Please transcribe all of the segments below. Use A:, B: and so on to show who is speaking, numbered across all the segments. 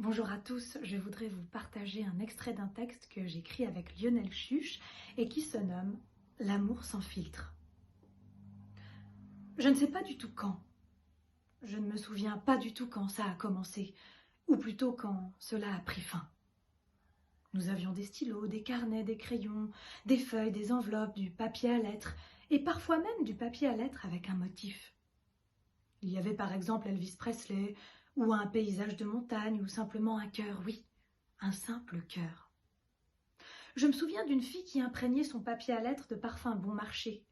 A: Bonjour à tous, je voudrais vous partager un extrait d'un texte que j'écris avec Lionel Chuch et qui se nomme « L'amour sans filtre ». Je ne sais pas du tout quand, je ne me souviens pas du tout quand ça a commencé, ou plutôt quand cela a pris fin. Nous avions des stylos, des carnets, des crayons, des feuilles, des enveloppes, du papier à lettres, et parfois même du papier à lettres avec un motif. Il y avait par exemple Elvis Presley, ou un paysage de montagne, ou simplement un cœur, oui, un simple cœur. Je me souviens d'une fille qui imprégnait son papier à lettres de parfum bon marché.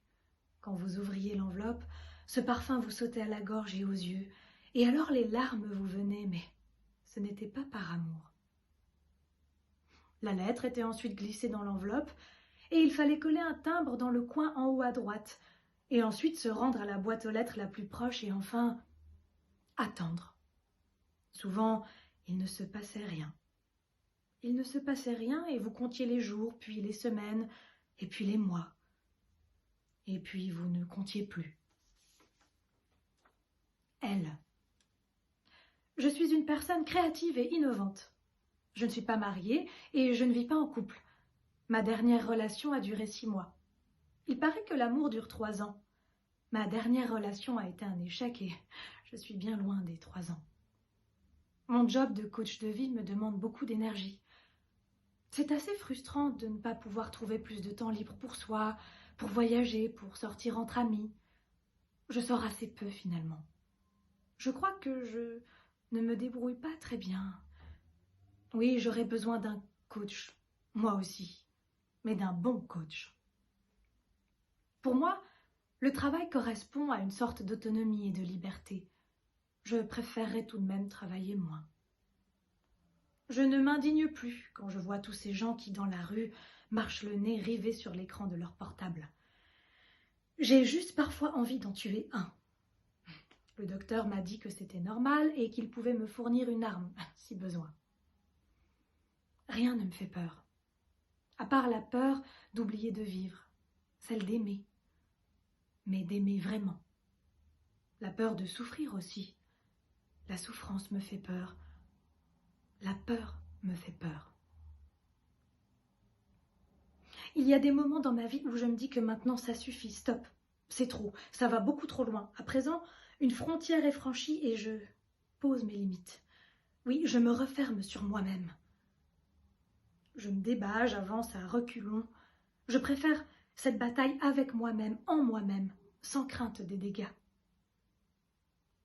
A: Quand vous ouvriez l'enveloppe, ce parfum vous sautait à la gorge et aux yeux, et alors les larmes vous venaient, mais ce n'était pas par amour. La lettre était ensuite glissée dans l'enveloppe, et il fallait coller un timbre dans le coin en haut à droite, et ensuite se rendre à la boîte aux lettres la plus proche, et enfin attendre. Souvent, il ne se passait rien. Il ne se passait rien et vous comptiez les jours, puis les semaines, et puis les mois. Et puis vous ne comptiez plus. Elle. Je suis une personne créative et innovante. Je ne suis pas mariée et je ne vis pas en couple. Ma dernière relation a duré 6 mois. Il paraît que l'amour dure 3 ans. Ma dernière relation a été un échec et je suis bien loin des 3 ans. Mon job de coach de vie me demande beaucoup d'énergie. C'est assez frustrant de ne pas pouvoir trouver plus de temps libre pour soi, pour voyager, pour sortir entre amis. Je sors assez peu finalement. Je crois que je ne me débrouille pas très bien. Oui, j'aurais besoin d'un coach, moi aussi, mais d'un bon coach. Pour moi, le travail correspond à une sorte d'autonomie et de liberté. Je préférerais tout de même travailler moins. Je ne m'indigne plus quand je vois tous ces gens qui, dans la rue, marchent le nez rivé sur l'écran de leur portable. J'ai juste parfois envie d'en tuer un. Le docteur m'a dit que c'était normal et qu'il pouvait me fournir une arme, si besoin. Rien ne me fait peur, à part la peur d'oublier de vivre, celle d'aimer, mais d'aimer vraiment. La peur de souffrir aussi. La souffrance me fait peur. La peur me fait peur. Il y a des moments dans ma vie où je me dis que maintenant ça suffit, stop, c'est trop, ça va beaucoup trop loin. À présent, une frontière est franchie et je pose mes limites. Oui, je me referme sur moi-même. Je me débats, j'avance à reculons. Je préfère cette bataille avec moi-même, en moi-même, sans crainte des dégâts.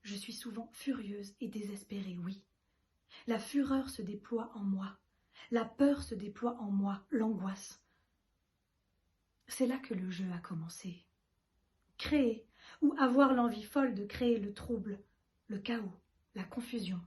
A: Je suis souvent furieuse et désespérée, oui. La fureur se déploie en moi. La peur se déploie en moi, l'angoisse. C'est là que le jeu a commencé. Créer, ou avoir l'envie folle de créer le trouble, le chaos, la confusion.